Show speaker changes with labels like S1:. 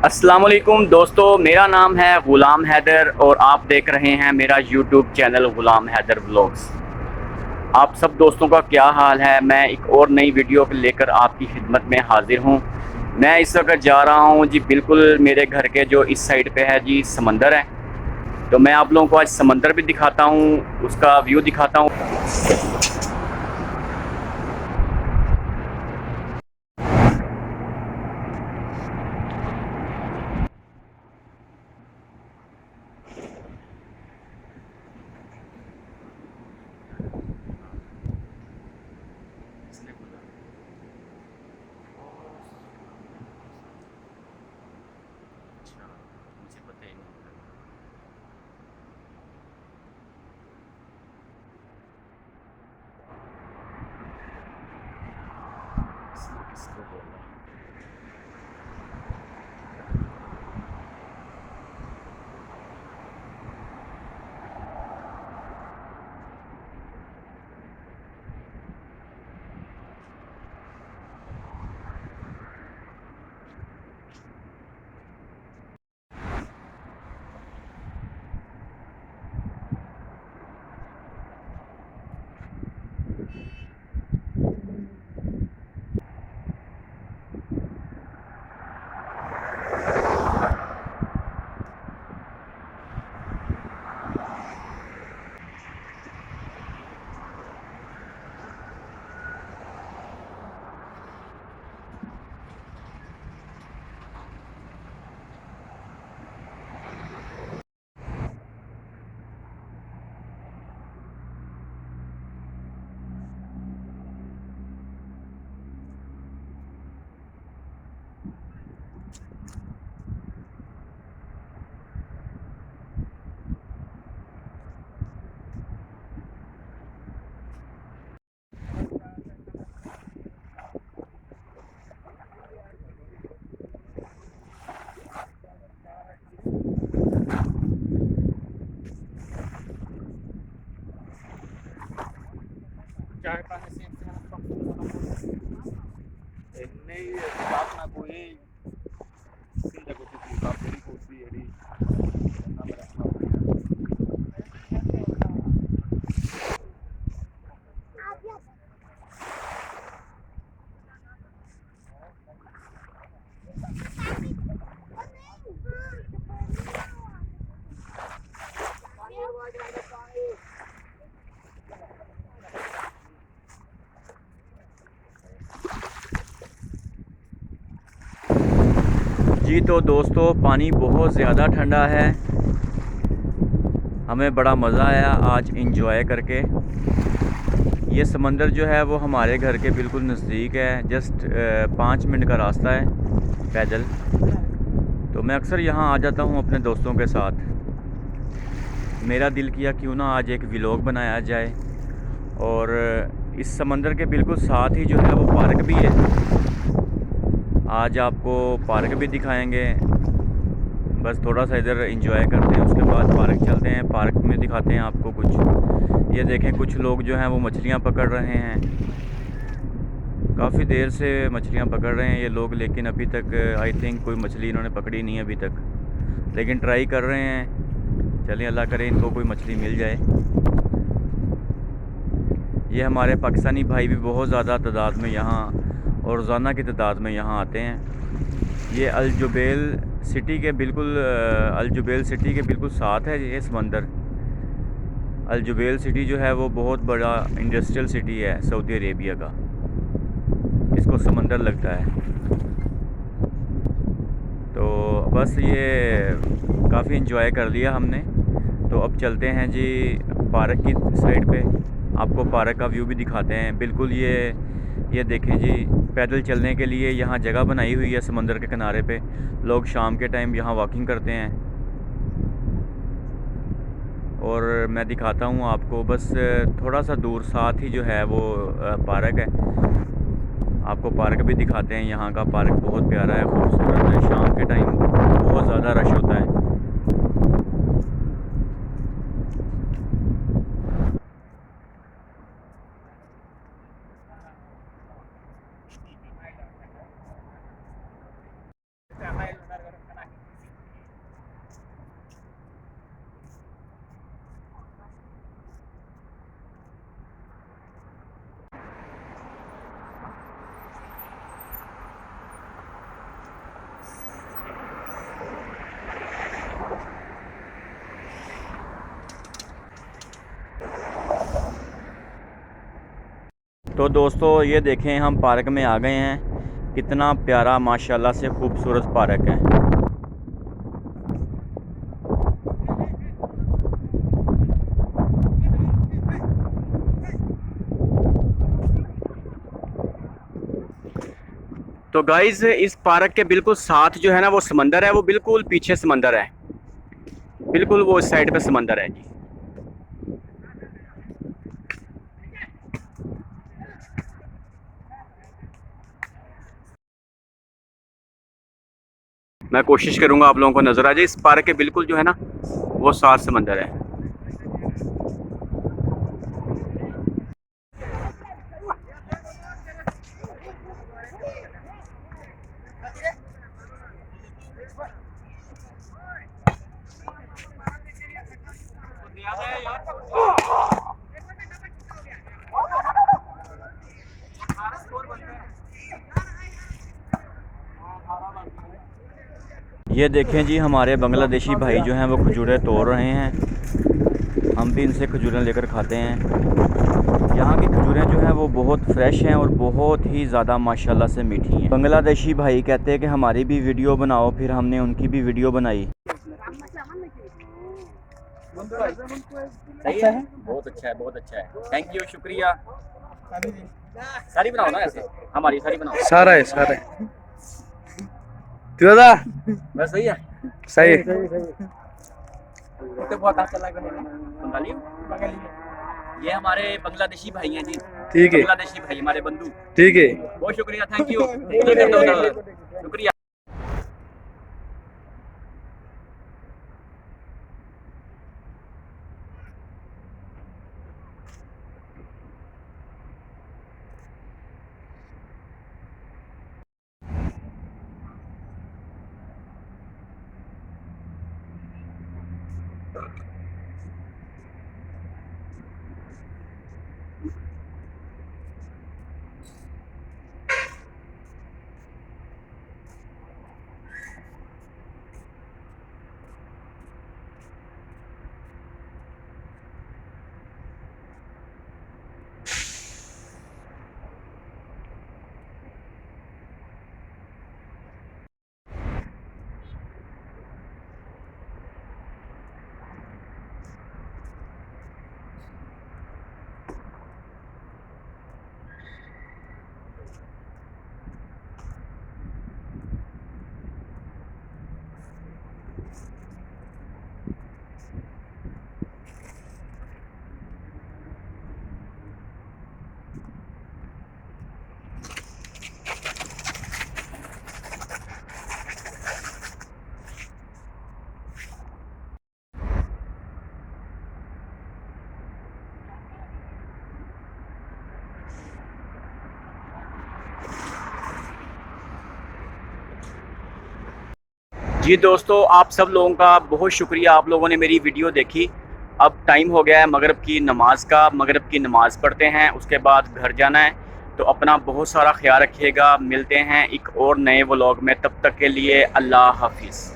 S1: अस्सलाम वालेकुम दोस्तों, मेरा नाम है ग़ुलाम हैदर और आप देख रहे हैं मेरा यूट्यूब चैनल ग़ुलाम हैदर व्लॉग्स। आप सब दोस्तों का क्या हाल है। मैं एक और नई वीडियो लेकर आपकी खिदमत में हाज़िर हूँ। मैं इस वक्त जा रहा हूँ जी, बिल्कुल मेरे घर के जो इस साइड पे है जी समंदर है। तो मैं आप लोगों को आज समंदर भी दिखाता हूँ, उसका व्यू दिखाता हूँ। जी तो दोस्तों, पानी बहुत ज़्यादा ठंडा है। हमें बड़ा मज़ा आया आज इंजॉय करके। ये समंदर जो है वो हमारे घर के बिल्कुल नज़दीक है। जस्ट 5 मिनट का रास्ता है पैदल। तो मैं अक्सर यहाँ आ जाता हूँ अपने दोस्तों के साथ। मेरा दिल किया क्यों ना आज एक व्लॉग बनाया जाए। और इस समंदर के बिल्कुल साथ ही जो है वो पार्क भी है। आज आपको पार्क भी दिखाएंगे। बस थोड़ा सा इधर एंजॉय करते हैं, उसके बाद पार्क चलते हैं। पार्क में दिखाते हैं आपको कुछ। ये देखें, कुछ लोग जो हैं वो मछलियाँ पकड़ रहे हैं। काफ़ी देर से मछलियाँ पकड़ रहे हैं ये लोग, लेकिन अभी तक आई थिंक कोई मछली इन्होंने पकड़ी नहीं है अभी तक, लेकिन ट्राई कर रहे हैं। चलिए, अल्लाह करे इनको कोई मछली मिल जाए। ये हमारे पाकिस्तानी भाई भी बहुत ज़्यादा तादाद में यहाँ और रोज़ाना की तादाद में यहाँ आते हैं। ये अल जुबैल सिटी के बिल्कुल अल जुबैल सिटी के बिल्कुल साथ है ये समंदर। अल जुबैल सिटी जो है वो बहुत बड़ा इंडस्ट्रियल सिटी है सऊदी अरेबिया का। इसको समंदर लगता है। तो बस ये काफ़ी इंजॉय कर लिया हमने। तो अब चलते हैं जी पार्क की साइड पे। आपको पार्क का व्यू भी दिखाते हैं। बिल्कुल ये देखें जी, पैदल चलने के लिए यहाँ जगह बनाई हुई है समंदर के किनारे पे। लोग शाम के टाइम यहाँ वॉकिंग करते हैं। और मैं दिखाता हूँ आपको, बस थोड़ा सा दूर साथ ही जो है वो पार्क है। आपको पार्क भी दिखाते हैं। यहाँ का पार्क बहुत प्यारा है, खूबसूरत है। शाम के टाइम बहुत ज़्यादा रश होता है। तो दोस्तों ये देखें हम पार्क में आ गए हैं। कितना प्यारा माशाल्लाह से खूबसूरत पार्क है। तो गाइज इस पार्क के बिल्कुल साथ जो है ना वो समंदर है, वो बिल्कुल पीछे समंदर है, बिल्कुल वो इस साइड पे समंदर है जी। मैं कोशिश करूंगा आप लोगों को नज़र आ जाए। इस पार्क के बिल्कुल जो है ना वो साथ समंदर है। ये देखें जी हमारे बांग्लादेशी भाई जो हैं वो खजूरें तोड़ रहे हैं। हम भी इनसे खजूरें लेकर खाते हैं। यहाँ की खजूरें जो हैं वो बहुत फ्रेश हैं और बहुत ही ज़्यादा माशाल्लाह से मीठी हैं। बांग्लादेशी भाई कहते हैं कि हमारी भी वीडियो बनाओ, फिर हमने उनकी भी वीडियो बनाई।
S2: सही है, बहुत अच्छा है, बहुत अच्छा है। थैंक यू, शुक्रिया। सारी बनाओ ना, ऐसे हमारी सारी बनाओ।
S3: सारा है, सारा है।
S2: बस सही है,
S3: सही है।
S2: तो बहुत अच्छा लगा। बंगाली ये हमारे बांग्लादेशी भाई हैं जी।
S3: ठीक है,
S2: बांग्लादेशी भाई हमारे बंधु।
S3: ठीक है।
S2: बहुत शुक्रिया, थैंक यू, शुक्रिया। जी दोस्तों, आप सब लोगों का बहुत शुक्रिया, आप लोगों ने मेरी वीडियो देखी। अब टाइम हो गया है मगरिब की नमाज़ का। मगरिब की नमाज़ पढ़ते हैं, उसके बाद घर जाना है। तो अपना बहुत सारा ख्याल रखिएगा। मिलते हैं एक और नए व्लॉग में, तब तक के लिए अल्लाह हाफिज़।